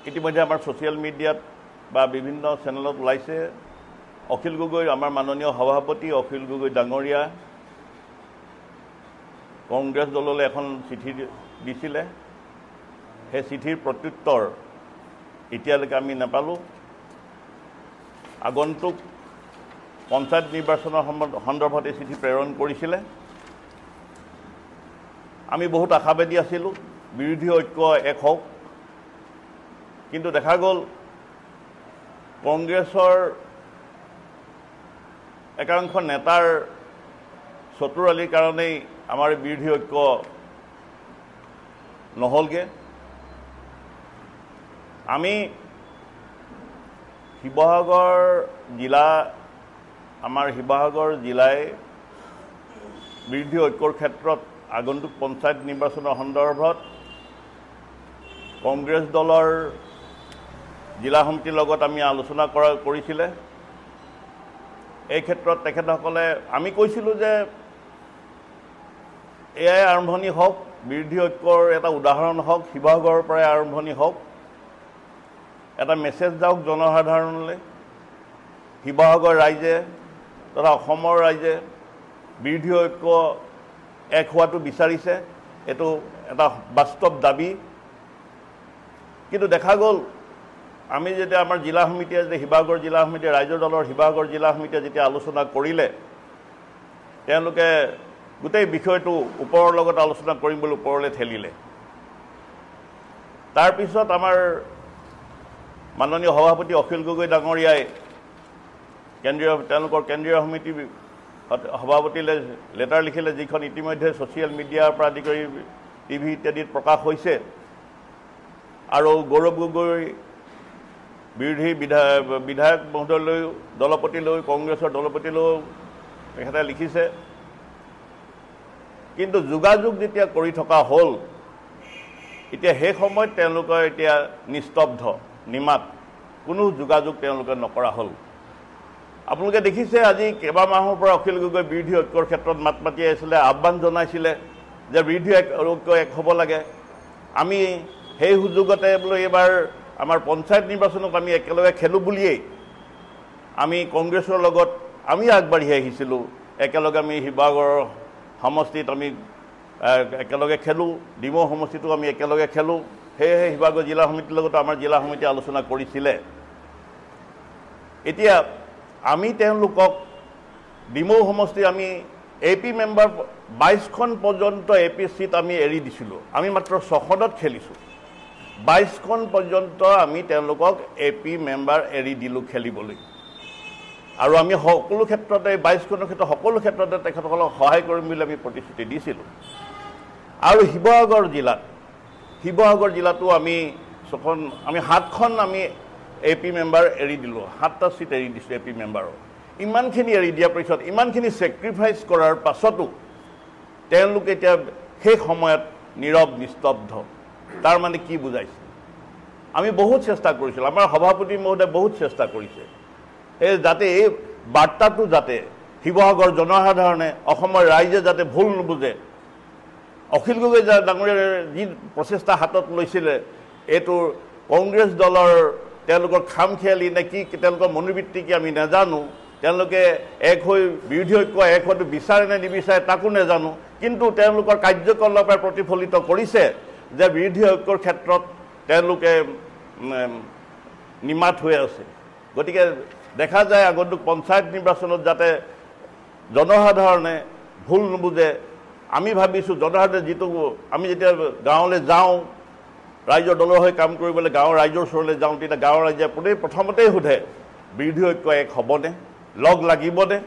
ইতিমধ্যে আমাৰ ছ'চিয়েল মিডিয়াত বা বিভিন্ন চেনেলত ওলাইছে অখিল গগৈ আমাৰ মাননীয় সভাপতি অখিল গগৈ ডাঙৰীয়া কংগ্ৰেছ দললৈ এখন চিঠি দিছিলে সেই চিঠিৰ প্ৰত্যুত্তৰ এতিয়ালৈকে আমি নাপালোঁ আগন্তুক পঞ্চায়ত নিৰ্বাচনৰ সন্দৰ্ভত এই চিঠি প্ৰেৰণ কৰিছিলে আমি বহুত আশাবাদী আছিলোঁ বিৰোধী ঐক্য এক হওক কিন্তু দেখা গ'ল কংগ্ৰেছৰ একাংশ নেতাৰ চতুৰালিৰ কাৰণেই আমাৰ বিৰোধী ঐক্য নহ'লগে আমি শিৱসাগৰ জিলা আমাৰ শিৱসাগৰ জিলাই বিৰোধী ঐক্যৰ ক্ষেত্ৰত আগন্তুক পঞ্চায়ত নিৰ্বাচনৰ সন্দৰ্ভত কংগ্ৰেছ দলৰ জিলা সমিতিৰ লগত আমি আলোচনা কৰিছিলে এই ক্ষেত্ৰত তেখেতসকলে আমি কৈছিলোঁ যে এয়াই আৰম্ভণি হওক বিৰোধী ঐক্যৰ এটা উদাহৰণ হওক শিৱসাগৰৰ পৰাই আৰম্ভণি হওক এটা মেছেজ যাওক জনসাধাৰণলৈ শিৱসাগৰ ৰাইজে তথা অসমৰ ৰাইজে বিৰোধী ঐক্য এক হোৱাটো বিচাৰিছে এইটো এটা বাস্তৱ দাবী কিন্তু দেখা গ'ল আমি যেতিয়া আমাৰ জিলা সমিতিয়ে যে শিৱসাগৰ জিলা সমিতিয়ে ৰাইজৰ দলৰ শিৱসাগৰ জিলা সমিতিয়ে যেতিয়া আলোচনা কৰিলে তেওঁলোকে গোটেই বিষয়টো ওপৰৰ লগত আলোচনা কৰিম বুলি ওপৰলৈ ঠেলিলে তাৰপিছত আমাৰ মাননীয় সভাপতি অখিল গগৈ ডাঙৰীয়াই তেওঁলোকৰ কেন্দ্ৰীয় সমিতি সভাপতিলৈ লেটাৰ লিখিলে যিখন ইতিমধ্যে ছ'চিয়েল মিডিয়াৰ পৰা আদি কৰি টিভি ইত্যাদিত প্ৰকাশ হৈছে আৰু গৌৰৱ গগৈ বিৰোধী বিধায়ক মহোদয়লৈও দলপতিলৈ কংগ্ৰেছৰ দলপতিলৈও তেখেতে লিখিছে কিন্তু যোগাযোগ যেতিয়া কৰি থকা হ'ল এতিয়া সেই সময়ত তেওঁলোকৰ এতিয়া নিস্তব্ধ নিমাত কোনো যোগাযোগ তেওঁলোকে নকৰা হ'ল আপোনালোকে দেখিছে আজি কেইবামাহৰ পৰা অখিল গগৈ বিৰোধী ঐক্যৰ ক্ষেত্ৰত মাত মাতি আহিছিলে আহ্বান জনাইছিলে যে বিৰোধী ঐক্য এক হ'ব লাগে আমি সেই সুযোগতে বোলো এইবাৰ আমাৰ পঞ্চায়ত নিৰ্বাচনত আমি একেলগে খেলোঁ বুলিয়েই আমি কংগ্ৰেছৰ লগত আমি আগবাঢ়ি আহিছিলোঁ একেলগে আমি শিৱসাগৰ সমষ্টিত আমি একেলগে খেলোঁ ডিমৌ সমষ্টিটো আমি একেলগে খেলোঁ সেয়েহে শিৱসাগৰ জিলা সমিতিৰ লগতো আমাৰ জিলা সমিতিয়ে আলোচনা কৰিছিলে এতিয়া আমি তেওঁলোকক ডিমৌ সমষ্টি আমি AP মেম্বাৰ 22খন পৰ্যন্ত AP চিট আমি এৰি দিছিলোঁ আমি মাত্ৰ 6খনত খেলিছোঁ 22খন পৰ্যন্ত আমি তেওঁলোকক AP মেম্বাৰ এৰি দিলোঁ খেলিবলৈ আৰু আমি সকলো ক্ষেত্ৰতে 22খনৰ ক্ষেত্ৰত সকলো ক্ষেত্ৰতে তেখেতসকলক সহায় কৰিম বুলি আমি প্ৰতিশ্ৰুতি দিছিলোঁ আৰু শিৱসাগৰ জিলাতো আমি 7খন আমি AP মেম্বাৰ এৰি দিলোঁ 7টা চিট এৰি দিছোঁ AP মেম্বাৰৰ ইমানখিনি এৰি দিয়াৰ পিছত ইমানখিনি ছেক্ৰিফাইচ কৰাৰ পাছতো তেওঁলোকে এতিয়া সেই সময়ত নীৰৱ নিস্তব্ধ তাৰ মানে কি বুজাইছে আমি বহুত চেষ্টা কৰিছিলোঁ আমাৰ সভাপতি মহোদয়ে বহুত চেষ্টা কৰিছে যাতে এই বাৰ্তাটো যাতে শিৱসাগৰ জনসাধাৰণে অসমৰ ৰাইজে যাতে ভুল নুবুজে অখিল গগৈ ডাঙৰীয়াৰ যি প্ৰচেষ্টা হাতত লৈছিলে এইটো কংগ্ৰেছ দলৰ তেওঁলোকৰ খামখেয়ালি নে কি তেওঁলোকৰ মনোবৃত্তি কি আমি নাজানো তেওঁলোকে এক হৈ বিৰোধী ঐক্য এক হোৱাটো বিচাৰে নে নিবিচাৰে তাকো নাজানো কিন্তু তেওঁলোকৰ কাৰ্যকলাপে প্ৰতিফলিত কৰিছে যে বিৰোধী ঐক্যৰ ক্ষেত্ৰত তেওঁলোকে নিমাত হৈ আছে গতিকে দেখা যায় আগন্তুক পঞ্চায়ত নিৰ্বাচনত যাতে জনসাধাৰণে ভুল নুবুজে আমি ভাবিছোঁ জনসাধাৰণে যিটো আমি যেতিয়া গাঁৱলৈ যাওঁ ৰাইজৰ দলৰ হৈ কাম কৰিবলৈ গাঁৱৰ ৰাইজৰ ওচৰলৈ যাওঁ তেতিয়া গাঁৱৰ ৰাইজে প্ৰথমতেই সোধে বিৰোধী ঐক্য এক হ'বনে লগ লাগিবনে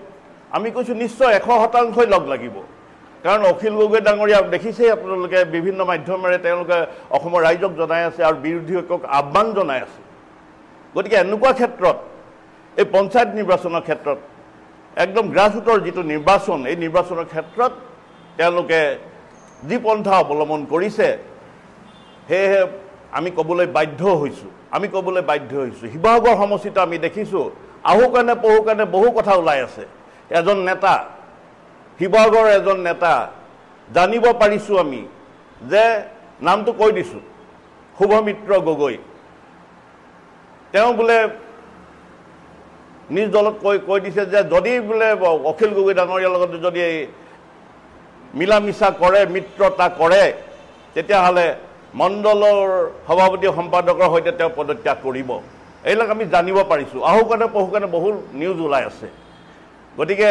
আমি কৈছোঁ নিশ্চয় 100% লগ লাগিব কাৰণ অখিল গগৈ ডাঙৰীয়া দেখিছেই আপোনালোকে বিভিন্ন মাধ্যমেৰে তেওঁলোকে অসমৰ ৰাইজক জনাই আছে আৰু বিৰোধী ঐক্যক আহ্বান জনাই আছে গতিকে এনেকুৱা ক্ষেত্ৰত এই পঞ্চায়ত নিৰ্বাচনৰ ক্ষেত্ৰত একদম গ্ৰাছৰুটৰ যিটো নিৰ্বাচন এই নিৰ্বাচনৰ ক্ষেত্ৰত তেওঁলোকে যি পন্থা অৱলম্বন কৰিছে সেয়েহে আমি ক'বলৈ বাধ্য হৈছোঁ শিৱসাগৰ সমষ্টিত আমি দেখিছোঁ আহু কাৰণে পহু কাৰণে বহু কথা ওলাই আছে এজন নেতা শিৱসাগৰৰ এজন নেতা জানিব পাৰিছোঁ আমি যে নামটো কৈ দিছোঁ শুভমিত্ৰ গগৈ তেওঁ বোলে নিজ দলত কৈ দিছে যে যদি বোলে অখিল গগৈ ডাঙৰীয়াৰ লগত যদি মিলা মিছা কৰে মিত্ৰতা কৰে তেতিয়াহ'লে মণ্ডলৰ সভাপতি সম্পাদকৰ সৈতে তেওঁ পদত্যাগ কৰিব এইবিলাক আমি জানিব পাৰিছোঁ আহুকানে পহুকানে বহু নিউজ ওলাই আছে গতিকে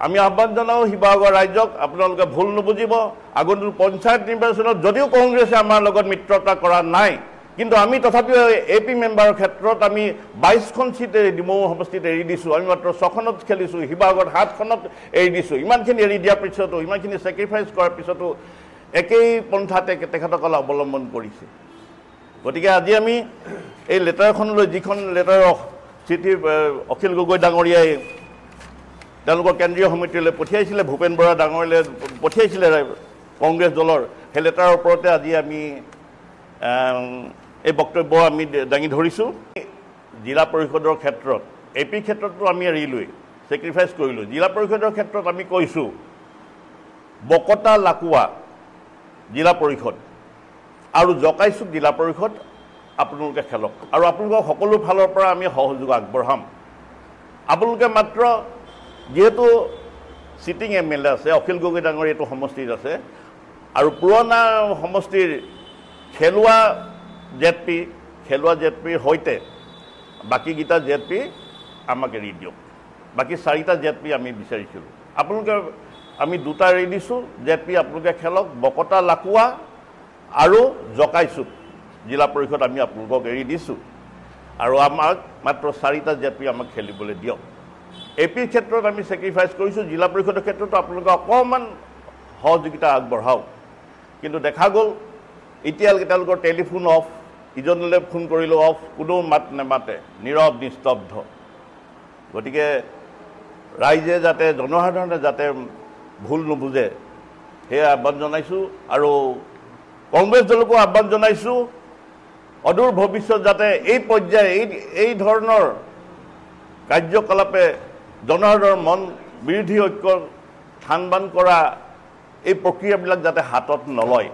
আমি আহ্বান জনাওঁ শিৱসাগৰ ৰাইজক আপোনালোকে ভুল নুবুজিব আগন্তুক পঞ্চায়ত নিৰ্বাচনত যদিও কংগ্ৰেছে আমাৰ লগত মিত্ৰতা কৰা নাই কিন্তু আমি তথাপিও এপি মেম্বাৰৰ ক্ষেত্ৰত আমি 22খন সিট ডিমৌ সমষ্টিত এৰি দিছোঁ আমি মাত্ৰ 6খনত খেলিছোঁ শিৱসাগৰত 7খনত এৰি দিছোঁ ইমানখিনি এৰি দিয়াৰ পিছতো ইমানখিনি ছেক্ৰিফাইচ কৰাৰ পিছতো একেই পন্থাতে তেখেতসকলে অৱলম্বন কৰিছে গতিকে আজি আমি এই লেটাৰখনলৈ যিখন লেটাৰ চিঠি অখিল গগৈ ডাঙৰীয়াই তেওঁলোকৰ কেন্দ্ৰীয় সমিতিলৈ পঠিয়াইছিলে ভূপেন বৰা ডাঙৰীয়ালৈ পঠিয়াইছিলে কংগ্ৰেছ দলৰ সেই লেটাৰৰ ওপৰতে আজি আমি এই বক্তব্য আমি দাঙি ধৰিছোঁ জিলা পৰিষদৰ ক্ষেত্ৰত এপি ক্ষেত্ৰতো আমি এৰিলোৱেই ছেক্ৰিফাইচ কৰিলোঁ জিলা পৰিষদৰ ক্ষেত্ৰত আমি কৈছোঁ বকতা লাকুৱা জিলা পৰিষদ আৰু জকাইচুক জিলা পৰিষদ আপোনালোকে খেলক আৰু আপোনালোকক সকলো ফালৰ পৰা আমি সহযোগ আগবঢ়াম আপোনালোকে মাত্ৰ যেহেতু সিটিং এমএলএ আছে অখিল গগৈ ডাঙৰীয়া এইটো সমষ্টিত আছে আৰু পুৰণা সমষ্টিৰ খেলুৱা জেডপিৰ সৈতে বাকীকেইটা জেডপি আমাক এৰি দিয়ক বাকী 4টা জেডপি আমি বিচাৰিছিলোঁ আপোনালোকে আমি 2টা এৰি দিছোঁ জেডপি আপোনালোকে খেলক বকতা লাকুৱা আৰু জকাইচুক জিলা পৰিষদ আমি আপোনালোকক এৰি দিছোঁ আৰু আমাক মাত্ৰ 4টা জেডপি আমাক খেলিবলৈ দিয়ক এপিৰ ক্ষেত্ৰত আমি ছেক্ৰিফাইচ কৰিছোঁ জিলা পৰিষদৰ ক্ষেত্ৰতো আপোনালোকে অকণমান সহযোগিতা আগবঢ়াওক কিন্তু দেখা গ'ল এতিয়ালৈকে তেওঁলোকৰ টেলিফোন অফ ইজনলৈ ফোন কৰিলেও অফ কোনো মাত নেমাতে নীৰৱ নিস্তব্ধ গতিকে ৰাইজে যাতে জনসাধাৰণে যাতে ভুল নুবুজে সেয়া আহ্বান জনাইছোঁ আৰু কংগ্ৰেছ দলকো আহ্বান জনাইছোঁ অদূৰ ভৱিষ্যত যাতে এই পৰ্যায়ে এই ধৰণৰ কাৰ্যকলাপে জনসাধাৰণৰ মন বিৰোধী ঐক্য থান বান কৰা এই প্ৰক্ৰিয়াবিলাক যাতে হাতত নলয়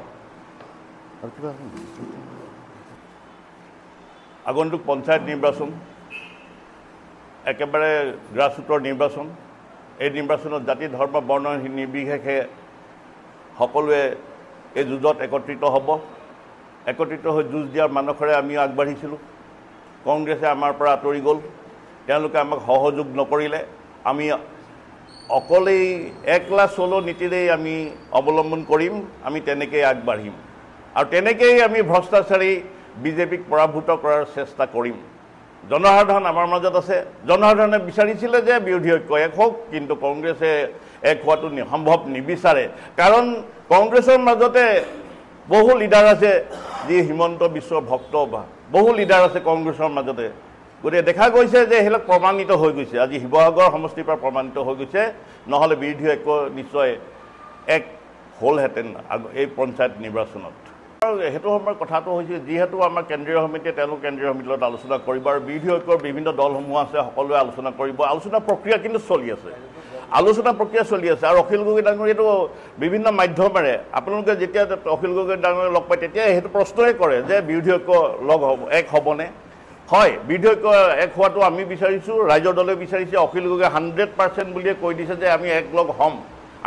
আগন্তুক পঞ্চায়ত নিৰ্বাচন একেবাৰে গ্ৰাছৰুটৰ নিৰ্বাচন এই নিৰ্বাচনত জাতি ধৰ্ম বৰ্ণ নিৰ্বিশেষে সকলোৱে এই যুঁজত একত্ৰিত হ'ব একত্ৰিত হৈ যুঁজ দিয়াৰ মানসেৰে আমি আগবাঢ়িছিলোঁ কংগ্ৰেছে আমাৰ পৰা আঁতৰি গ'ল তেওঁলোকে আমাক সহযোগ নকৰিলে আমি অকলেই একলা চলো নীতিৰেই আমি অৱলম্বন কৰিম আমি তেনেকৈয়ে আগবাঢ়িম আৰু তেনেকৈয়ে আমি ভ্ৰষ্টাচাৰী বিজেপিক পৰাভূত কৰাৰ চেষ্টা কৰিম জনসাধাৰণ আমাৰ মাজত আছে জনসাধাৰণে বিচাৰিছিলে যে বিৰোধী ঐক্য এক হওক কিন্তু কংগ্ৰেছে এক হোৱাটো সম্ভৱ নিবিচাৰে কাৰণ কংগ্ৰেছৰ মাজতে বহু লিডাৰ আছে যি হিমন্ত বিশ্বৰ ভক্ত বা বহু লিডাৰ আছে কংগ্ৰেছৰ মাজতে গতিকে দেখা গৈছে যে সেইবিলাক প্ৰমাণিত হৈ গৈছে আজি শিৱসাগৰ সমষ্টিৰ পৰা প্ৰমাণিত হৈ গৈছে নহ'লে বিৰোধী ঐক্য নিশ্চয় এক হ'লহেঁতেন এই পঞ্চায়ত নিৰ্বাচনত আৰু সেইটো সময়ৰ কথাটো হৈছে যিহেতু আমাৰ কেন্দ্ৰীয় সমিতিয়ে তেওঁলোক কেন্দ্ৰীয় সমিতিৰ লগত আলোচনা কৰিব আৰু বিৰোধী ঐক্যৰ বিভিন্ন দলসমূহ আছে সকলোৱে আলোচনা কৰিব আলোচনা প্ৰক্ৰিয়া কিন্তু চলি আছে আলোচনা প্ৰক্ৰিয়া চলি আছে আৰু অখিল গগৈ ডাঙৰীয়াটো বিভিন্ন মাধ্যমেৰে আপোনালোকে যেতিয়া অখিল গগৈ ডাঙৰীয়া লগ পায় তেতিয়া সেইটো প্ৰশ্নই কৰে যে বিৰোধী ঐক্য লগ হ'ব এক হ'বনে হয় বিৰোধী ঐক্য এক হোৱাটো আমি বিচাৰিছোঁ ৰাইজৰ দলে বিচাৰিছে অখিল গগৈ 100% বুলিয়ে কৈ দিছে যে আমি একলগ হ'ম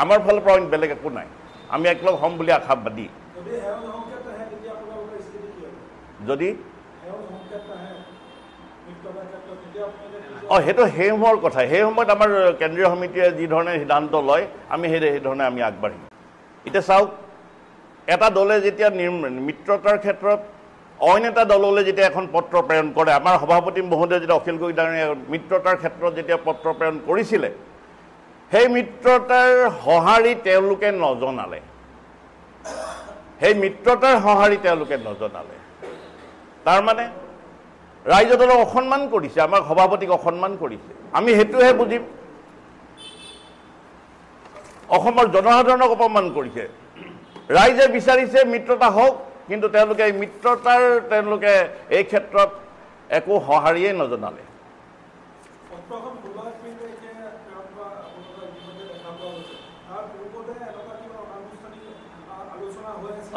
আমাৰ ফালৰ পৰা বেলেগ একো নাই আমি একলগ হ'ম বুলি আশাবাদী যদি সেইটো সেই সময়ৰ কথা সেই সময়ত আমাৰ কেন্দ্ৰীয় সমিতিয়ে যি ধৰণে সিদ্ধান্ত লয় আমি সেই ধৰণে আমি আগবাঢ়িম এতিয়া চাওক এটা দলে যেতিয়া মিত্ৰতাৰ ক্ষেত্ৰত অইন এটা দললৈ যেতিয়া এখন পত্ৰ প্ৰেৰণ কৰে আমাৰ সভাপতি মহোদয়ে যেতিয়া অখিল গগৈ ডাঙৰীয়াই মিত্ৰতাৰ ক্ষেত্ৰত যেতিয়া পত্ৰ প্ৰেৰণ কৰিছিলে সেই মিত্ৰতাৰ সঁহাৰি তেওঁলোকে নজনালে সেই মিত্ৰতাৰ সঁহাৰি তেওঁলোকে নজনালে তাৰমানে ৰাইজে দলক অসন্মান কৰিছে আমাৰ সভাপতিক অসন্মান কৰিছে আমি সেইটোহে বুজিম অসমৰ জনসাধাৰণক অপমান কৰিছে ৰাইজে বিচাৰিছে মিত্ৰতা হওক কিন্তু তেওঁলোকে এই মিত্ৰতাৰ তেওঁলোকে এই ক্ষেত্ৰত একো সঁহাৰিয়ে নজনালে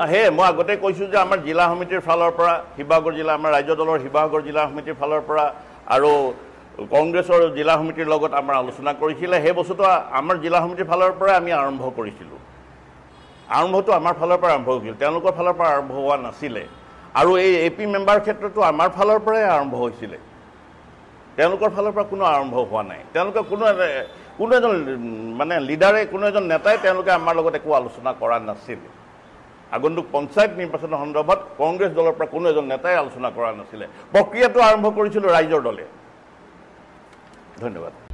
সেয়ে মই আগতে কৈছোঁ যে আমাৰ জিলা সমিতিৰ ফালৰ পৰা শিৱসাগৰ জিলা আমাৰ ৰাজ্য দলৰ শিৱসাগৰ জিলা সমিতিৰ ফালৰ পৰা আৰু কংগ্ৰেছৰ জিলা সমিতিৰ লগত আমাৰ আলোচনা কৰিছিলে সেই বস্তুটো আমাৰ জিলা সমিতিৰ ফালৰ পৰাই আমি আৰম্ভ কৰিছিলোঁ আৰম্ভটো আমাৰ ফালৰ পৰা আৰম্ভ হৈছিল তেওঁলোকৰ ফালৰ পৰা আৰম্ভ হোৱা নাছিলে আৰু এই এপি মেম্বাৰ ক্ষেত্ৰতো আমাৰ ফালৰ পৰাই আৰম্ভ হৈছিলে তেওঁলোকৰ ফালৰ পৰা কোনো আৰম্ভ হোৱা নাই তেওঁলোকে কোনো এজন মানে লিডাৰে কোনো এজন নেতাই তেওঁলোকে আমাৰ লগত একো আলোচনা কৰা নাছিল আগন্তুক পঞ্চায়ত নিৰ্বাচনৰ সন্দৰ্ভত কংগ্ৰেছ দলৰ পৰা কোনো এজন নেতাই আলোচনা কৰা নাছিলে প্ৰক্ৰিয়াটো আৰম্ভ কৰিছিলোঁ ৰাইজৰ দলে ধন্যবাদ